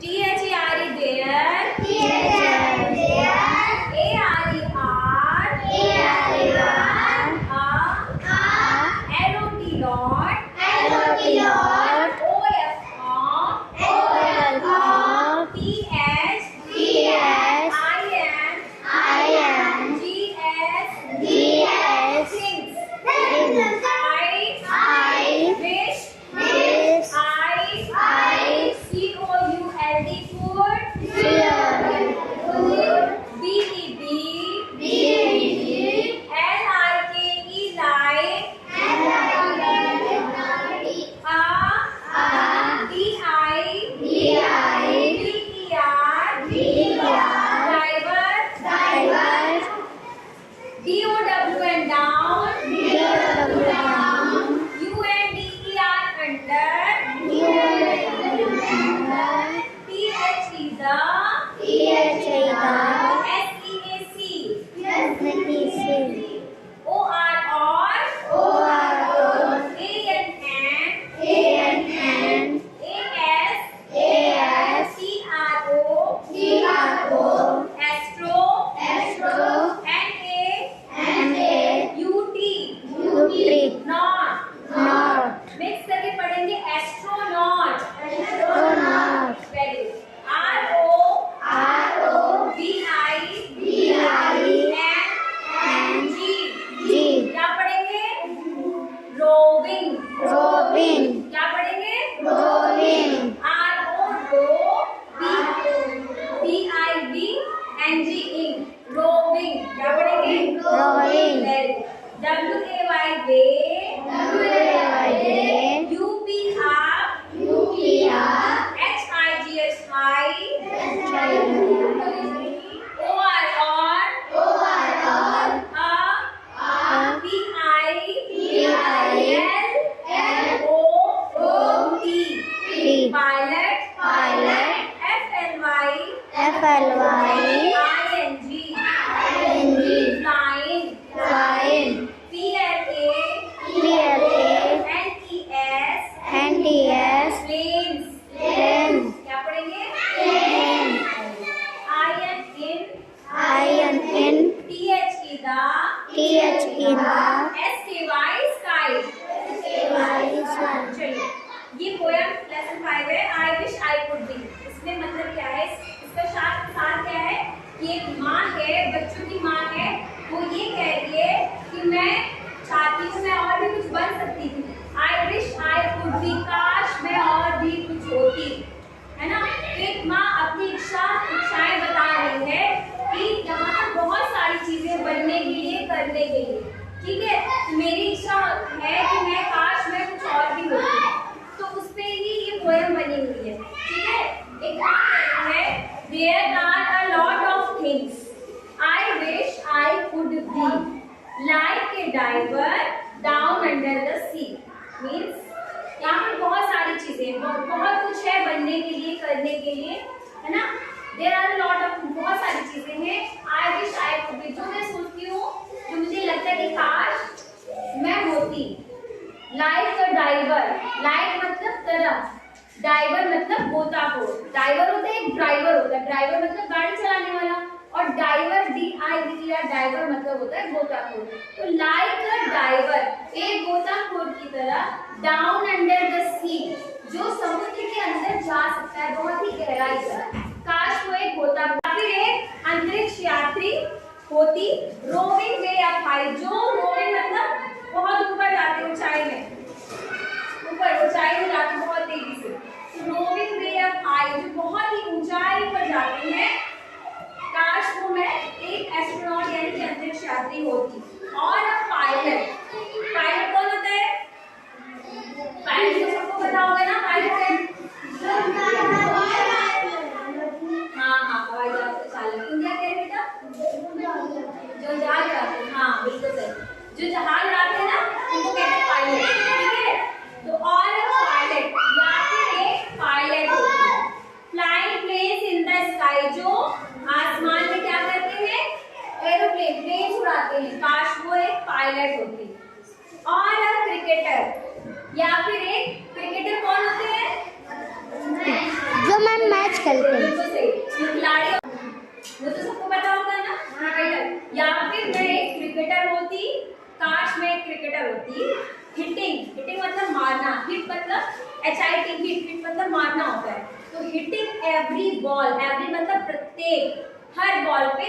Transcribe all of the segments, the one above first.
There. There. ये poem lesson 5 है, आई wish I could B. इसमें मतलब क्या है, इसका सार क्या है कि एक माँ है, बच्चों की माँ है, वो ये कह रही है कि मैं चाहती हूँ मैं और भी कुछ बन सकती थी। आई विश आई कुड बी, काश मैं और भी कुछ होती, है ना। एक माँ अपनी इच्छाएं बता रही है कि यहाँ पर बहुत सारी चीजें बनने के लिए, करने के लिए, ठीक है। तो मेरी इच्छा है कि मैं काश मैं कुछ और भी होती, तो उस पे ही ये पोयम बनी हुई है, ठीक है। एक बात है, there are a lot of things I wish I could be like a diver down under the sea. Means यहाँ पर बहुत सारी चीजें, बहुत कुछ है बनने के लिए, करने के लिए, है ना। देयर आर लॉट ऑफ, बहुत सारी चीजें हैं। आई विश आई कुड बी, जो मैं सोचती हूँ, जो मुझे लगता है कि काश मैं होती। लाइक अ डाइवर, लाइक मतलब तरह, डाइवर मतलब गोताखोर। डाइवर होता है, एक ड्राइवर होता है, ड्राइवर मतलब गाड़ी चलाने वाला, और डाइवर DIVER डाइवर मतलब होता है गोताखोर। तो लाइक अ डाइवर, एक गोताखोर की तरह, डाउन अंडर द सी, जो समुद्र के अंदर जा सकता है, बहुत ही गहराई तक। काश वो एक गोताखोर, फिर एक अंतरिक्ष यात्री होती। रोविंग वे अप हाई, जो रोविंग मतलब बहुत ऊपर जाते, ऊंचाई में, ऊपर ऊंचाई में जाते बहुत तेजी से। तो रोविंग वे अप हाई, जो बहुत ही ऊंचाई पर जाते हैं। काश वो मैं एक एस्ट्रोनॉट यानी कि अंतरिक्ष यात्री होती। और अब पायलट, पायलट कौन होता है? पायलट तो सबको पता होगा ना, पायलट है हाँ हवाई जहाज का चालक। तुम क्या कह रहे बेटा? जो जहाज उड़ाते हैं, हाँ बिल्कुल सही, जो जहाज उड़ाते हैं ना उनको कहते हैं पायलट, ठीक है। तो और पायलट या फिर एक पायलट होती है। Flying planes in the sky, जो आसमान में क्या करते हैं? एरोप्लेन, प्लेन उड़ाते हैं। काश वो एक पायलट होती। और क्रिकेटर या फिर एक क्रिकेटर कौन होते हैं? जो मैम मैच खेलते मारना होता है। तो हिटिंग एवरी बॉल, एवरी मतलब प्रत्येक, हर बॉल पे,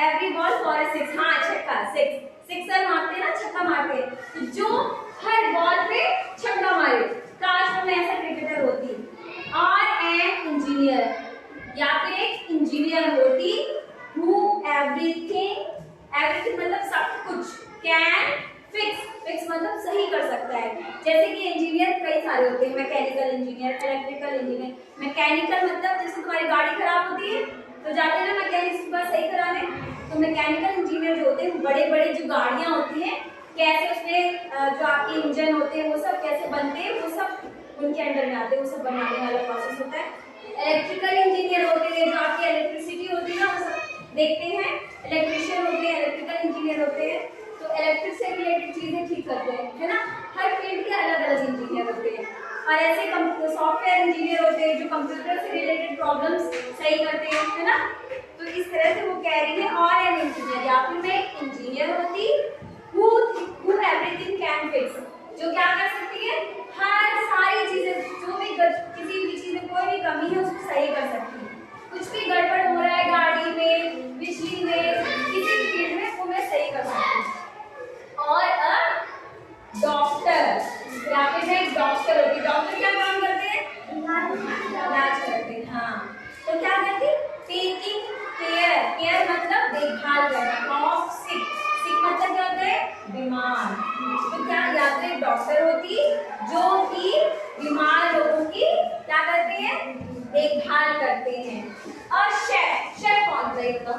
every ball for a six, हाँ छक्का, सिक्सर मारते हैं ना, छक्का मारते हैं, तो जो हर बॉल पे छक्का मारे, काश मैं ऐसा क्रिकेटर होती। और एन इंजीनियर, या फिर एक इंजीनियर होती, हु एवरीथिंग, एवरीथिंग मतलब सब कुछ, कैन फिक्स मतलब सही कर सकता है। जैसे कि इंजीनियर कई सारे होते हैं, mechanical engineer, electrical engineer. Mechanical मतलब जैसे तुम्हारी गाड़ी खराब होती है तो जाते हैं ना मैकेनिक के पास सही कराने, तो मैकेनिकल इंजीनियर जो होते हैं बड़े बड़े जो गाड़ियां होती हैं कैसे उसमें जो आपके इंजन होते हैं वो सब कैसे बनते हैं, वो सब उनके अंडर में आते हैं, वो सब बनाने वाला प्रोसेस होता है। इलेक्ट्रिकल इंजीनियर होते हैं जो आपकी इलेक्ट्रिसिटी होती है ना वो सब देखते हैं, इलेक्ट्रिशियन होते हैं, इलेक्ट्रिकल इंजीनियर होते हैं, तो इलेक्ट्रिक से रिलेटेड चीजें ठीक करते हैं, है ना। हर फील्ड के अलग अलग इंजीनियर होते हैं। और ऐसे सॉफ्टवेयर इंजीनियर होते हैं जो कंप्यूटर से रिलेटेड प्रॉब्लम्स सही करते हैं, है ना। तो इस तरह से वो कह रही है और एन इंजीनियर, या फिर मैं इंजीनियर होती हु एवरीथिंग कैन फिक्स, जो क्या कर सकती है, हर सारी चीजें, जो भी किसी भी चीज में कोई भी कमी है उसको सही कर सकती है। कुछ भी गड़बड़ हो रहा है गाड़ी में, बिजली में, किसी भी फील्ड में, वो मैं सही कर सकती हूँ। और अ डॉक्टर, या फिर मैं एक डॉक्टर होती, डॉक्टर क्या काम करते हैं, इलाज करते हैं, हाँ। तो क्या करती, टेकिंग केयर, केयर मतलब देखभाल करना, ऑफ सिक, सिक मतलब क्या होता है, बीमार। तो क्या, या तो एक डॉक्टर होती जो कि बीमार लोगों की क्या करते हैं, देखभाल करते हैं। और शेफ, शेफ कौन सा इसका,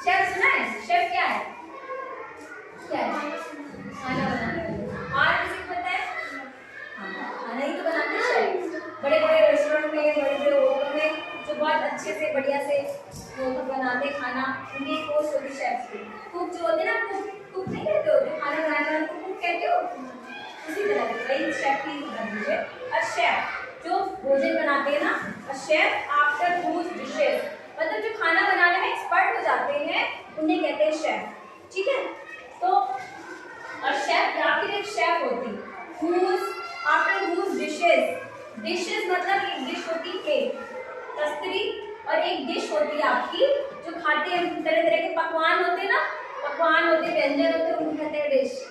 शेफ सुना है, शेफ क्या है, क्या है, खाना बनाने वाले। और किसी को पता है, खाना ही तो बनाते हैं शेफ, बड़े बड़े रेस्टोरेंट में, बड़े बड़े होटल में जो बहुत अच्छे से बढ़िया से वो बनाते खाना, उनकी कोर्स होती शेफ की। कुक जो होते ना, कुक नहीं कहते हो, जो खाना बनाने वाले को कुक कहते हो, उसी तरह से वही शेफ की बन दीजिए। और शेफ जो भोजन बनाते हैं ना, और शेफ आफ्टर हुज डिशेस मतलब जो खाना बनाने में एक्सपर्ट हो जाते हैं उन्हें कहते हैं शेफ, ठीक है। तो और शेफ या फिर एक शेफ होती whose after whose dishes, dishes मतलब एक डिश होती है, तस्तरी, और एक डिश होती है आपकी जो खाते हैं, तरह तरह के पकवान होते हैं ना, पकवान होते, व्यंजन होते हैं, उनको कहते हैं डिश।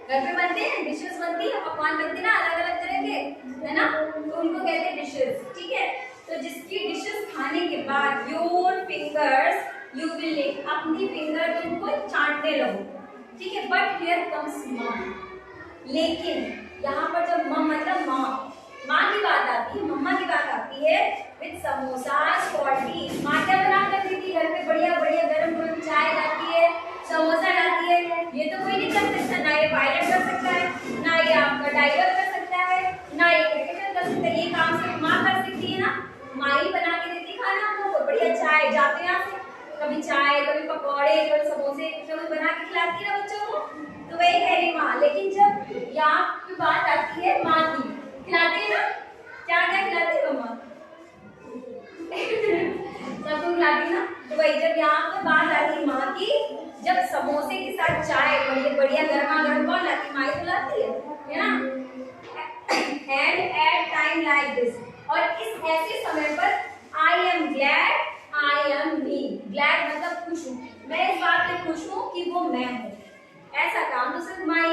घर पे बनते हैं, डिशेस बनती है, पकवान बनते हैं ना अलग अलग तरह के, है ना, तो उनको कहते हैं डिशेस, ठीक है। तो जिसकी डिशेस खाने के बाद योर फिंगर्स यू विल लिक, अपनी फिंगर तुमको चाटने लगो, ठीक है। बट हियर कम्स मॉम, लेकिन यहाँ पर जब मम मतलब माँ की बात आती है, मम्मा की बात आती है, विद समोसा स्पॉटी, माँ क्या बना कर देती है घर पे, बढ़िया बढ़िया गरम गरम चाय लाती है, समोसा लाती है। ये तो कोई नहीं कर सकता, ना ये पायलट कर सकता है, ना ये आपका ड्राइवर कर सकता है, ना ये क्रिकेटर कर सकता है, ये काम सिर्फ माँ कर सकती है ना। माँ ही बना के देती खाना हम लोग को, बढ़िया चाय, जाते हैं यहाँ से कभी चाय, कभी पकौड़े, कभी समोसे, कभी बना के खिलाती है ना बच्चों को, तो वही कह रही माँ। लेकिन जब यहाँ की बात आती है माँ की, खिलाती है ना, क्या क्या खिलाती है माँ सबको खिलाती ना। तो वही जब यहाँ पर बात आती है माँ की, जब समोसे के साथ चाय बढ़िया बढ़िया गर्मा गर्म कौन लाती, माँ ही तो लाती है ना। And at time like this, और इस ऐसे समय पर I am glad, I am me, glad मतलब खुश हूँ, मैं इस बात में खुश हूँ कि वो मैं हूँ। ऐसा काम तो सिर्फ माँ